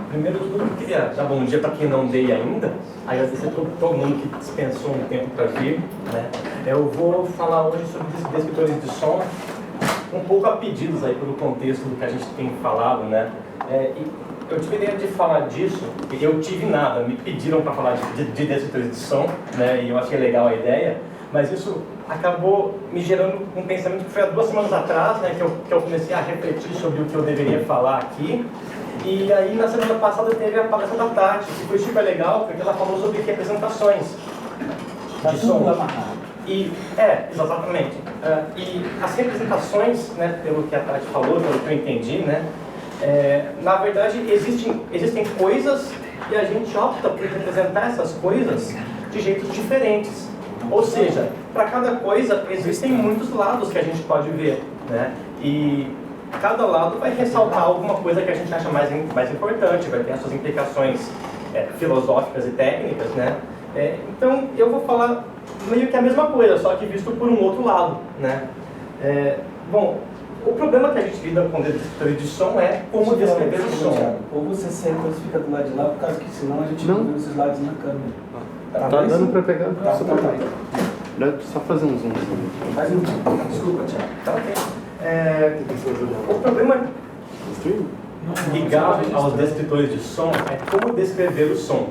Primeiro de tudo, eu queria dar bom dia para quem não dei ainda, agradecer a todo mundo que dispensou um tempo para vir, né? Eu vou falar hoje sobre descritores de som, um pouco a pedidos aí pelo contexto do que a gente tem falado, né? E eu tive a ideia de falar disso, e eu tive nada, me pediram para falar de descritores de som, né? E eu achei legal a ideia, mas isso acabou me gerando um pensamento que foi há 2 semanas atrás, né? Que eu comecei a refletir sobre o que eu deveria falar aqui. E aí, na semana passada, teve a palestra da Tati, que foi super legal, porque ela falou sobre representações de som. Exatamente. E as representações, né, pelo que a Tati falou, pelo que eu entendi, né, na verdade, existem coisas e a gente opta por representar essas coisas de jeitos diferentes. Ou seja, para cada coisa, existem muitos lados que a gente pode ver, né? E cada lado vai ressaltar alguma coisa que a gente acha mais importante, vai ter as suas implicações filosóficas e técnicas, né? Então, eu vou falar meio que a mesma coisa, só que visto por um outro lado, né? Bom, o problema que a gente lida com descritores de som é como descrever o som. Ou você senta ou fica do lado de lá, por causa que senão a gente não vê esses lados na câmera. Tá dando pra pegar? Tá. Só fazer um zoom. Faz um desculpa, Thiago. Tá ok. O problema ligado aos descritores de som é como descrever o som.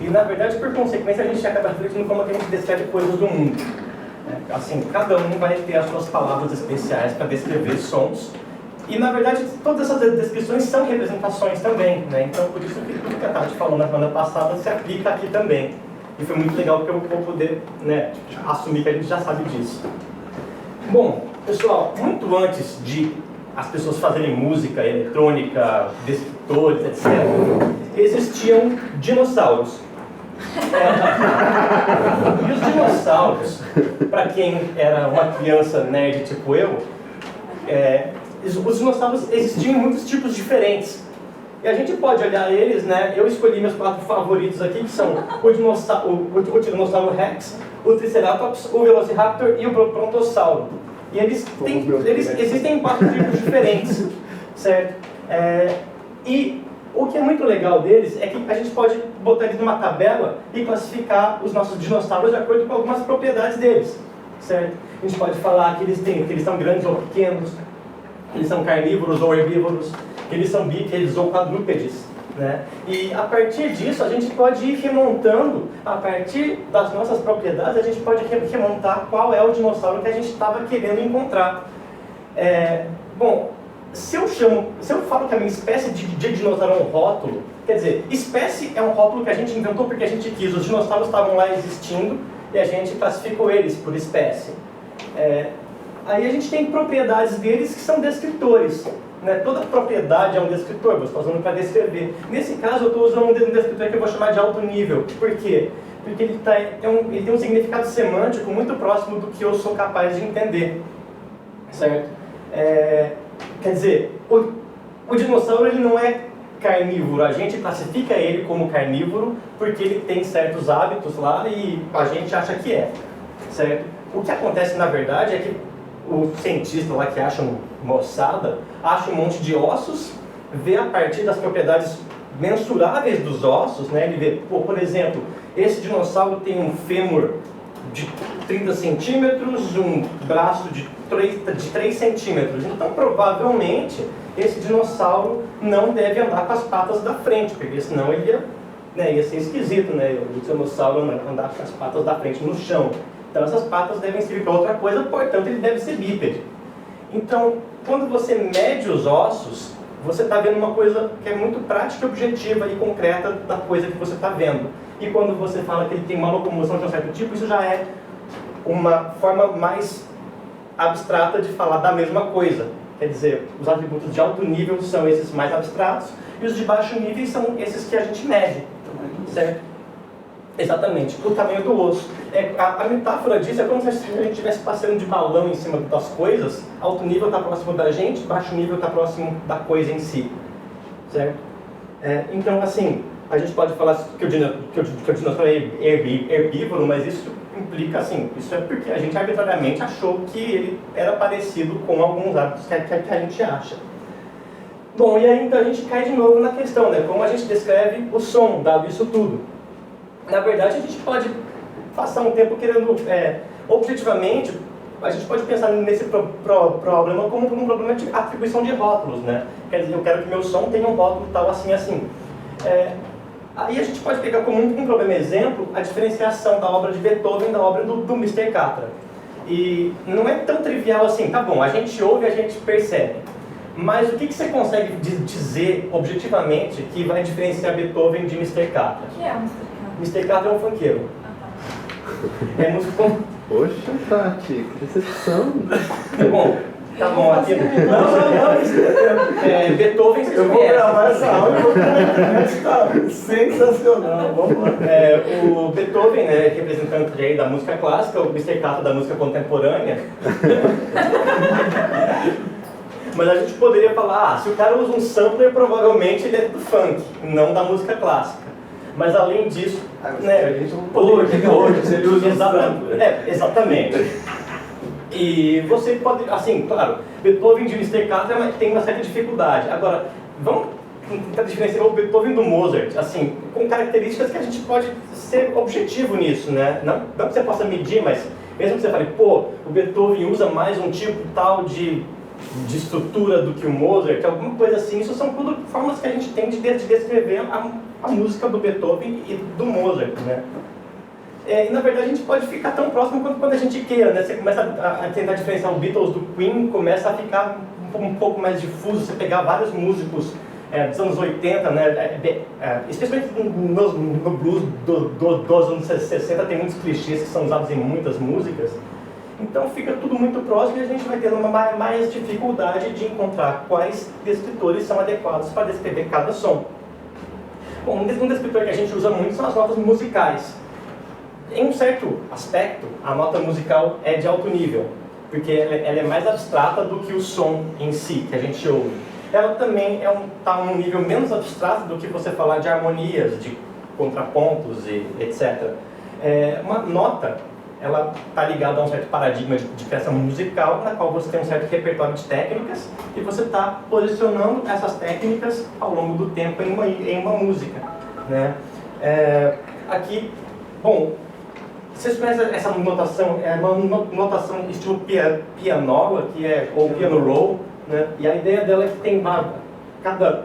E, na verdade, por consequência, a gente acaba refletindo como que a gente descreve coisas do mundo. Assim, cada um vai ter as suas palavras especiais para descrever sons. E, na verdade, todas essas descrições são representações também, né? Então, por isso que tudo que a Tati falou na semana passada se aplica aqui também. E foi muito legal porque eu vou poder, né, assumir que a gente já sabe disso. Bom, pessoal, muito antes de as pessoas fazerem música eletrônica, descritores, etc., existiam dinossauros. E os dinossauros, para quem era uma criança nerd tipo eu, os dinossauros existiam em muitos tipos diferentes. E a gente pode olhar eles, né? Eu escolhi meus 4 favoritos aqui, que são o Tiranossauro Rex, o Triceratops, o Velociraptor e o Brontossauro. E eles existem em 4 tipos diferentes, certo? E o que é muito legal deles é que a gente pode botar eles numa tabela e classificar os nossos dinossauros de acordo com algumas propriedades deles, certo? A gente pode falar que eles são grandes ou pequenos, que eles são carnívoros ou herbívoros, que eles são bípedes ou quadrúpedes, né? E a partir disso a gente pode ir remontando, a partir das nossas propriedades, a gente pode remontar qual é o dinossauro que a gente estava querendo encontrar. Bom, se eu falo que a minha espécie de dinossauro é um rótulo, quer dizer, espécie é um rótulo que a gente inventou porque a gente quis, os dinossauros estavam lá existindo e a gente classificou eles por espécie. Aí a gente tem propriedades deles que são descritores. Né? Toda propriedade é um descritor, você está usando para descrever. Nesse caso, eu estou usando um descritor que eu vou chamar de alto nível. Por quê? Porque ele tem um significado semântico muito próximo do que eu sou capaz de entender. Certo? Quer dizer, o dinossauro ele não é carnívoro, a gente classifica ele como carnívoro porque ele tem certos hábitos lá e a gente acha que é. Certo? O que acontece na verdade é que o cientista lá que acha uma ossada, acha um monte de ossos, vê a partir das propriedades mensuráveis dos ossos, né? Ele vê, por exemplo, esse dinossauro tem um fêmur de 30 centímetros, um braço de 3 centímetros. Então, provavelmente, esse dinossauro não deve andar com as patas da frente, porque senão ele ia ser esquisito, né? O dinossauro andar com as patas da frente no chão. Então essas patas devem servir para outra coisa, portanto ele deve ser bípede. Então, quando você mede os ossos, você está vendo uma coisa que é muito prática, objetiva e concreta da coisa que você está vendo. E quando você fala que ele tem uma locomoção de um certo tipo, isso já é uma forma mais abstrata de falar da mesma coisa. Quer dizer, os atributos de alto nível são esses mais abstratos e os de baixo nível são esses que a gente mede, certo? Exatamente, o tamanho do osso. A metáfora disso é como se a gente estivesse passando de balão em cima das coisas. Alto nível está próximo da gente, baixo nível está próximo da coisa em si. Certo? Então, assim, a gente pode falar que o dinossauro é herbívoro, mas isso implica, assim, isso é porque a gente arbitrariamente achou que ele era parecido com alguns hábitos que a gente acha. Bom, e aí então a gente cai de novo na questão, né? Como a gente descreve o som, dado isso tudo. Na verdade, a gente pode passar um tempo querendo, objetivamente, a gente pode pensar nesse problema como um problema de atribuição de rótulos, né? Quer dizer, eu quero que meu som tenha um rótulo tal, assim, assim. Aí a gente pode pegar como um problema exemplo a diferenciação da obra de Beethoven da obra do Mr. Catra. E não é tão trivial assim, tá bom, a gente ouve e a gente percebe. Mas o que você consegue dizer objetivamente que vai diferenciar Beethoven de Mr. Catra? O que é o Mr. Catra? Mr. Catra é um funkeiro. É música com... Poxa, Tati, que decepção. Bom, tá bom, aqui... Não. Beethoven, vocês Eu vou conhecem. gravar essa aula e vou comentar. Está sensacional. Vamos lá. O Beethoven, né, representante aí da música clássica, o Mr. Catra da música contemporânea. Mas a gente poderia falar, se o cara usa um sampler, provavelmente ele é do funk, não da música clássica. Mas além disso, né, hoje, se ele usa um sampler. Exatamente. E você pode, assim, claro, Beethoven de Mr. Catra tem uma certa dificuldade. Agora, vamos tentar diferenciar o Beethoven do Mozart, assim, com características que a gente pode ser objetivo nisso, né? Não que você possa medir, mas mesmo que você fale, pô, o Beethoven usa mais um tipo tal de estrutura do que o Mozart, alguma coisa assim, isso são tudo formas que a gente tem de descrever a música do Beethoven e do Mozart, né? E na verdade a gente pode ficar tão próximo quando a gente queira, né? Você começa a tentar diferenciar o Beatles do Queen, começa a ficar um pouco mais difuso, você pegar vários músicos dos anos 80, né? Especialmente no blues dos anos 60, tem muitos clichês que são usados em muitas músicas. Então fica tudo muito próximo e a gente vai tendo mais dificuldade de encontrar quais descritores são adequados para descrever cada som. Bom, um descritor que a gente usa muito são as notas musicais. Em um certo aspecto, a nota musical é de alto nível, porque ela é mais abstrata do que o som em si, que a gente ouve. Ela também está num nível menos abstrato do que você falar de harmonias, de contrapontos e etc. Uma nota, ela está ligada a um certo paradigma de criação musical, na qual você tem um certo repertório de técnicas e você está posicionando essas técnicas ao longo do tempo em uma música, né? Aqui, bom, vocês conhecem essa notação? É uma notação estilo pianola, ou piano roll, né? E a ideia dela é que tem cada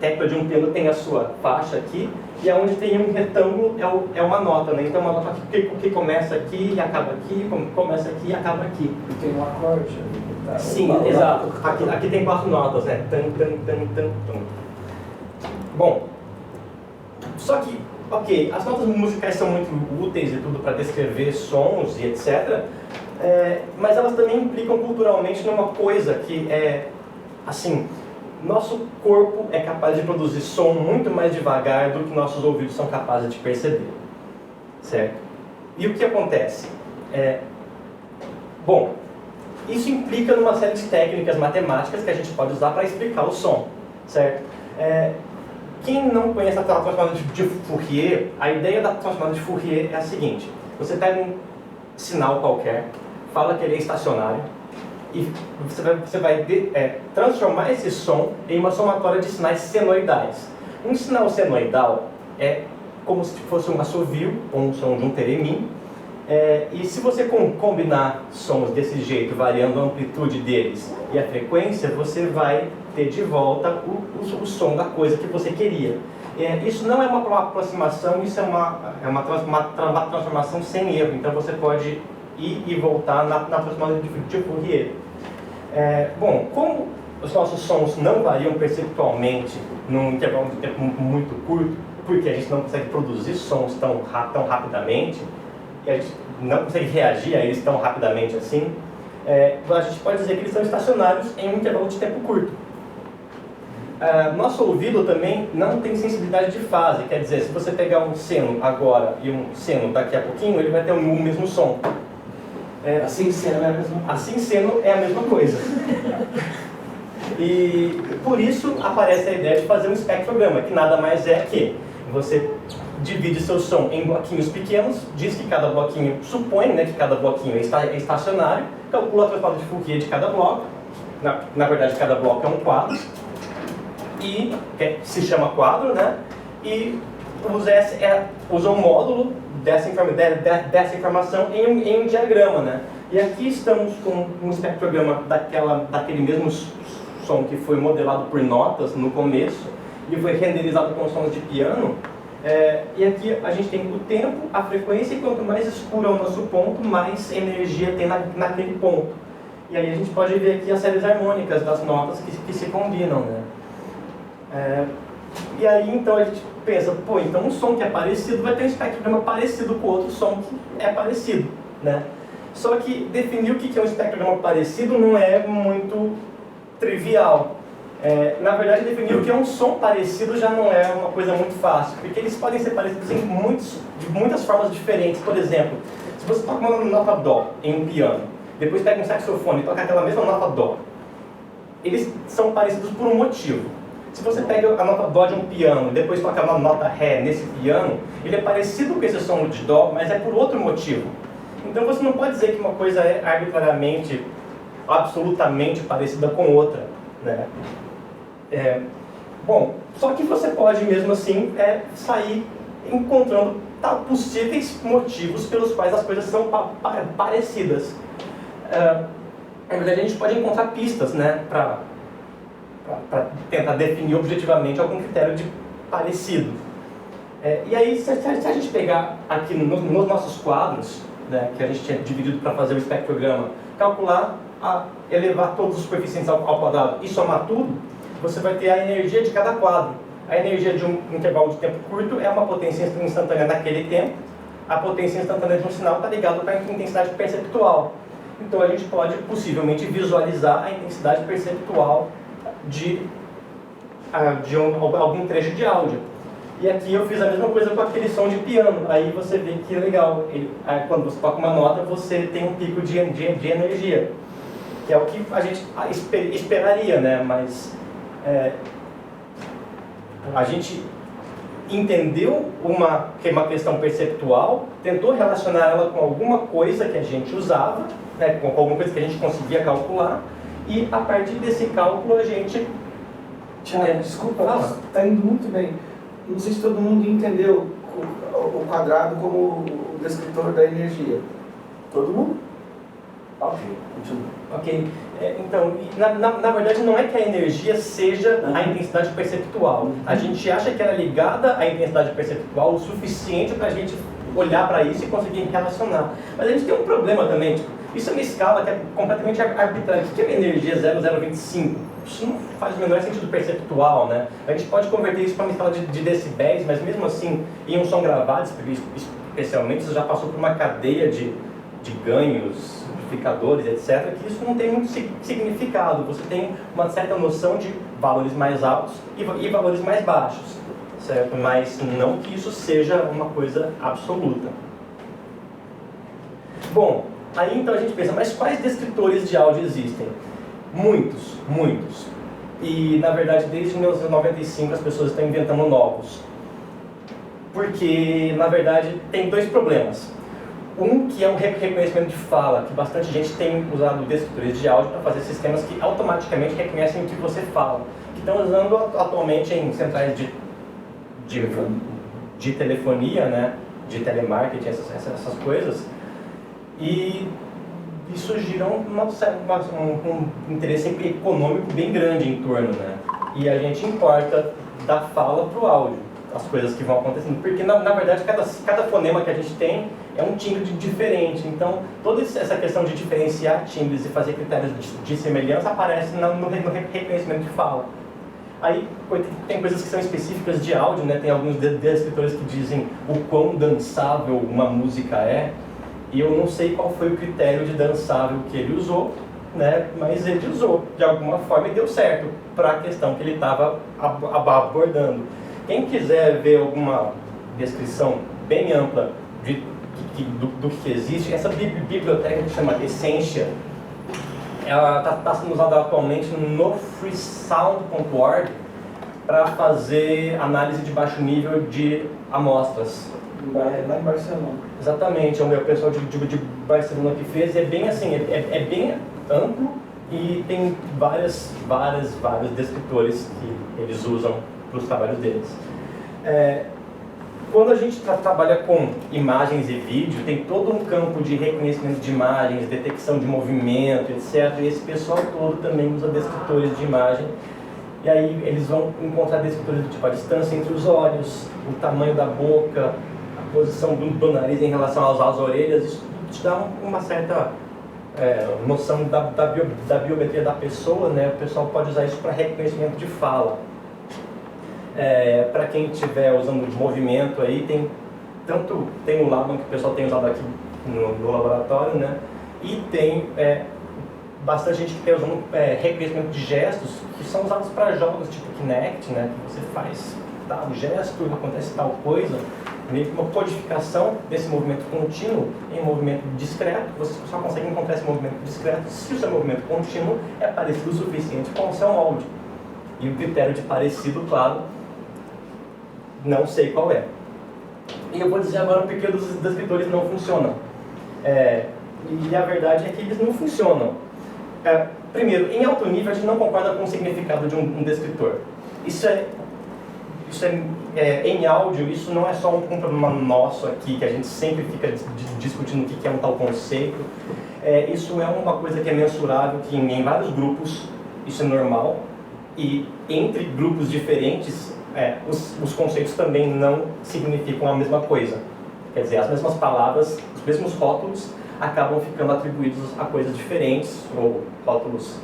tecla de um piano tem a sua faixa aqui, e onde tem um retângulo é uma nota, né? Então uma nota que começa aqui e acaba aqui, começa aqui e acaba aqui. E tem um acorde. Tá? Sim, exato. Aqui tem 4 notas, né? Tan, tan, tan, tan, tan. Bom, só que, ok, as notas musicais são muito úteis e tudo para descrever sons e etc. Mas elas também implicam culturalmente numa coisa que é, assim, nosso corpo é capaz de produzir som muito mais devagar do que nossos ouvidos são capazes de perceber, certo? E o que acontece? Bom, isso implica numa série de técnicas matemáticas que a gente pode usar para explicar o som, certo? Quem não conhece a transformada de Fourier, a ideia da transformada de Fourier é a seguinte: você pega um sinal qualquer, fala que ele é estacionário, e você vai transformar esse som em uma somatória de sinais senoidais. Um sinal senoidal é como se fosse um assovio, ou um som de um teremim, e se você combinar sons desse jeito, variando a amplitude deles e a frequência, você vai ter de volta o som da coisa que você queria. Isso não é uma aproximação, isso é uma transformação sem erro, então você pode ir e voltar na transformação de Fourier. Bom, como os nossos sons não variam perceptualmente num intervalo de tempo muito curto, porque a gente não consegue produzir sons tão rapidamente, e a gente não consegue reagir a eles tão rapidamente assim, a gente pode dizer que eles são estacionários em um intervalo de tempo curto. Nosso ouvido também não tem sensibilidade de fase, quer dizer, se você pegar um seno agora e um seno daqui a pouquinho, ele vai ter o mesmo som. Assim seno é a mesma coisa. Assim seno é a mesma coisa. E por isso aparece a ideia de fazer um espectrograma, que nada mais é que você divide seu som em bloquinhos pequenos, diz que cada bloquinho, supõe, né, que cada bloquinho é estacionário, calcula a transformada de Fourier de cada bloco, na verdade cada bloco é um quadro, e que se chama quadro, né? E usa um módulo dessa informação em um diagrama, né? E aqui estamos com um espectrograma daquele mesmo som que foi modelado por notas no começo e foi renderizado com sons de piano. E aqui a gente tem o tempo, a frequência, e quanto mais escuro é o nosso ponto, mais energia tem naquele ponto. E aí a gente pode ver aqui as séries harmônicas das notas que se combinam, né? E aí então a gente pensa, pô, então um som que é parecido vai ter um espectrograma parecido com outro som que é parecido, né? Só que definir o que é um espectrograma parecido não é muito trivial. Na verdade, definir o que é um som parecido já não é uma coisa muito fácil, porque eles podem ser parecidos de muitas formas diferentes. Por exemplo, se você toca uma nota dó em um piano, depois pega um saxofone e toca aquela mesma nota dó, eles são parecidos por um motivo. Se você pega a nota dó de um piano e depois toca a nota ré nesse piano, ele é parecido com esse som de dó, mas é por outro motivo. Então você não pode dizer que uma coisa é arbitrariamente, absolutamente parecida com outra, né? Bom, só que você pode mesmo assim sair encontrando possíveis motivos pelos quais as coisas são parecidas. Na verdade, a gente pode encontrar pistas, né, para tentar definir objetivamente algum critério de parecido. E aí, se a gente pegar aqui nos nossos quadros, né, que a gente tinha dividido para fazer o espectrograma, calcular, elevar todos os coeficientes ao quadrado e somar tudo, você vai ter a energia de cada quadro. A energia de um intervalo de tempo curto é uma potência instantânea naquele tempo. A potência instantânea de um sinal está ligada com a intensidade perceptual. Então a gente pode possivelmente visualizar a intensidade perceptual de algum trecho de áudio. E aqui eu fiz a mesma coisa com aquele som de piano. Aí você vê que legal, quando você toca uma nota, você tem um pico de energia, que é o que a gente esperaria, né? Mas a gente entendeu uma questão perceptual, tentou relacionar ela com alguma coisa que a gente usava, né? Com alguma coisa que a gente conseguia calcular, e a partir desse cálculo a gente... Tiago, desculpa, está indo muito bem. Não sei se todo mundo entendeu o quadrado como o descritor da energia. Todo mundo? Ok, continua. Ok, então, na verdade não é que a energia seja a intensidade perceptual. A gente acha que ela é ligada à intensidade perceptual o suficiente para a gente olhar para isso e conseguir relacionar. Mas a gente tem um problema também, tipo, isso é uma escala que é completamente arbitrária. O que é energia 0025? Isso não faz o menor sentido perceptual, né? A gente pode converter isso para uma escala de decibéis, mas mesmo assim, em um som gravado, especialmente, isso já passou por uma cadeia de ganhos, amplificadores, etc., que isso não tem muito significado. Você tem uma certa noção de valores mais altos e valores mais baixos, certo? Mas não que isso seja uma coisa absoluta. Bom, aí então a gente pensa, mas quais descritores de áudio existem? Muitos, muitos. E, na verdade, desde 1995 as pessoas estão inventando novos. Porque, na verdade, tem dois problemas. Um que é o reconhecimento de fala, que bastante gente tem usado descritores de áudio para fazer sistemas que automaticamente reconhecem o que você fala. Que estão usando atualmente em centrais de telefonia, né? De telemarketing, essas coisas. E isso gira um interesse econômico bem grande em torno, né? E a gente importa da fala para o áudio, as coisas que vão acontecendo, porque na verdade cada fonema que a gente tem é um timbre diferente. Então toda essa questão de diferenciar timbres e fazer critérios de semelhança aparece no reconhecimento de fala. Aí tem coisas que são específicas de áudio, né? Tem alguns descritores que dizem o quão dançável uma música é. E eu não sei qual foi o critério de dançável que ele usou, né? Mas ele usou de alguma forma e deu certo para a questão que ele estava abordando. Quem quiser ver alguma descrição bem ampla do que existe, essa biblioteca que chama Essentia, ela está sendo usada atualmente no freesound.org para fazer análise de baixo nível de amostras. Lá em Barcelona. Exatamente, é o pessoal de Barcelona que fez, é bem assim, é bem amplo e tem vários descritores que eles usam para os trabalhos deles. Quando a gente trabalha com imagens e vídeo, tem todo um campo de reconhecimento de imagens, detecção de movimento, etc. E esse pessoal todo também usa descritores de imagem. E aí eles vão encontrar descritores do tipo a distância entre os olhos, o tamanho da boca, a posição do nariz em relação às orelhas. Isso te dá uma certa noção da biometria da pessoa, né? O pessoal pode usar isso para reconhecimento de fala. Para quem estiver usando de movimento aí, tem o Laban que o pessoal tem usado aqui no laboratório, né? E tem bastante gente que está usando reconhecimento de gestos que são usados para jogos tipo Kinect, né? Que você faz tal gesto, acontece tal coisa, meio que uma codificação desse movimento contínuo em movimento discreto. Você só consegue encontrar esse movimento discreto se o seu movimento contínuo é parecido o suficiente com o seu molde. E o critério de parecido, claro, não sei qual é. E eu vou dizer agora porque os descritores não funcionam. E a verdade é que eles não funcionam. Primeiro, em alto nível, a gente não concorda com o significado de um descritor. Em áudio, isso não é só um problema nosso aqui, que a gente sempre fica discutindo o que é um tal conceito. Isso é uma coisa que é mensurável, que em vários grupos isso é normal. E entre grupos diferentes, os conceitos também não significam a mesma coisa. Quer dizer, as mesmas palavras, os mesmos rótulos acabam ficando atribuídos a coisas diferentes, ou rótulos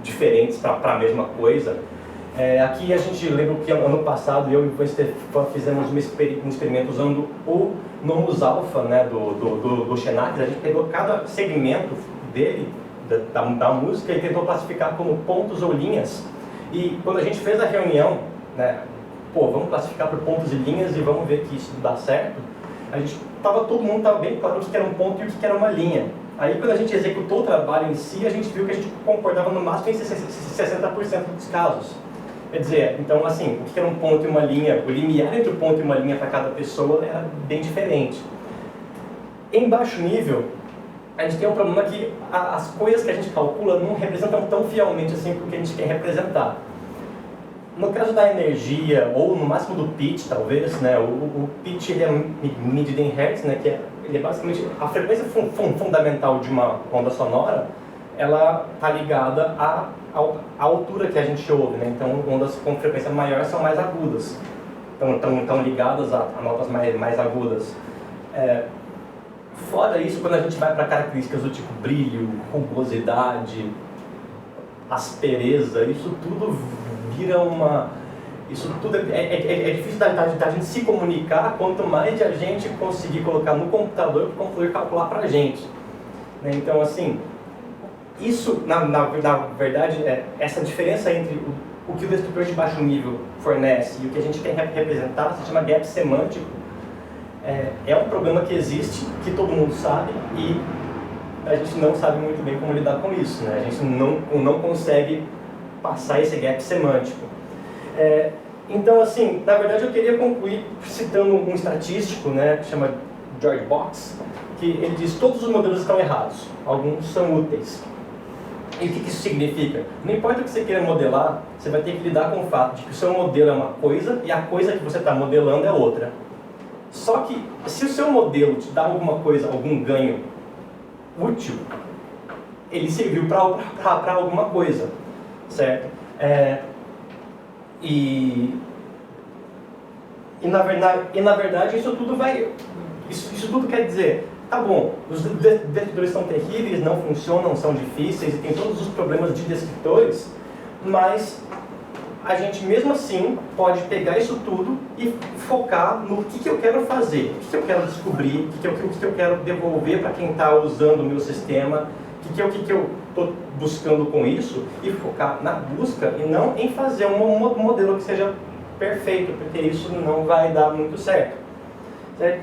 diferentes para a mesma coisa. Aqui a gente lembra que ano passado eu e o Stefan fizemos um experimento usando o Nomus Alpha, né, do Xenax. A gente pegou cada segmento dele, da música, e tentou classificar como pontos ou linhas. E quando a gente fez a reunião, né, vamos classificar por pontos e linhas e vamos ver que isso dá certo, todo mundo estava bem claro o que era um ponto e o que era uma linha. Aí quando a gente executou o trabalho em si, a gente viu que a gente concordava no máximo em 60% dos casos. Quer dizer, então assim, o que era um ponto e uma linha, o limiar entre o ponto e uma linha para cada pessoa era bem diferente. Em baixo nível, a gente tem um problema que as coisas que a gente calcula não representam tão fielmente assim o que a gente quer representar. No caso da energia, ou no máximo do pitch, talvez, né, o pitch ele é medido em hertz, né, ele é basicamente a frequência fundamental de uma onda sonora, ela está ligada à altura que a gente ouve, né? Então ondas com frequência maior são mais agudas, estão ligadas a notas mais agudas. Fora isso, quando a gente vai para características do tipo brilho, rugosidade, aspereza, isso tudo vira isso tudo é difícil da gente se comunicar, quanto mais a gente conseguir colocar no computador para o computador calcular para a gente. Então, assim, isso, na verdade, essa diferença entre o que o descritor de baixo nível fornece e o que a gente quer representar se chama gap semântico. É um problema que existe, que todo mundo sabe, e a gente não sabe muito bem como lidar com isso, né? A gente não consegue passar esse gap semântico. Então, assim, na verdade eu queria concluir citando um estatístico, né, que chama George Box, que ele diz que todos os modelos estão errados, alguns são úteis. E o que isso significa? Não importa o que você queira modelar, você vai ter que lidar com o fato de que o seu modelo é uma coisa e a coisa que você está modelando é outra. Só que, se o seu modelo te dá alguma coisa, algum ganho útil, ele serviu para alguma coisa, certo? E na verdade isso tudo quer dizer, tá bom, os descritores são terríveis, não funcionam, são difíceis e tem todos os problemas de descritores, mas a gente mesmo assim pode pegar isso tudo e focar no que eu quero fazer, o que eu quero descobrir, o que eu quero devolver para quem está usando o meu sistema, o que eu estou buscando com isso, e focar na busca e não em fazer um modelo que seja perfeito, porque isso não vai dar muito certo.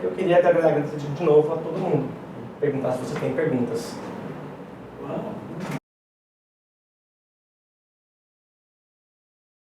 Eu queria agradecer de novo a todo mundo, perguntar se você tem perguntas.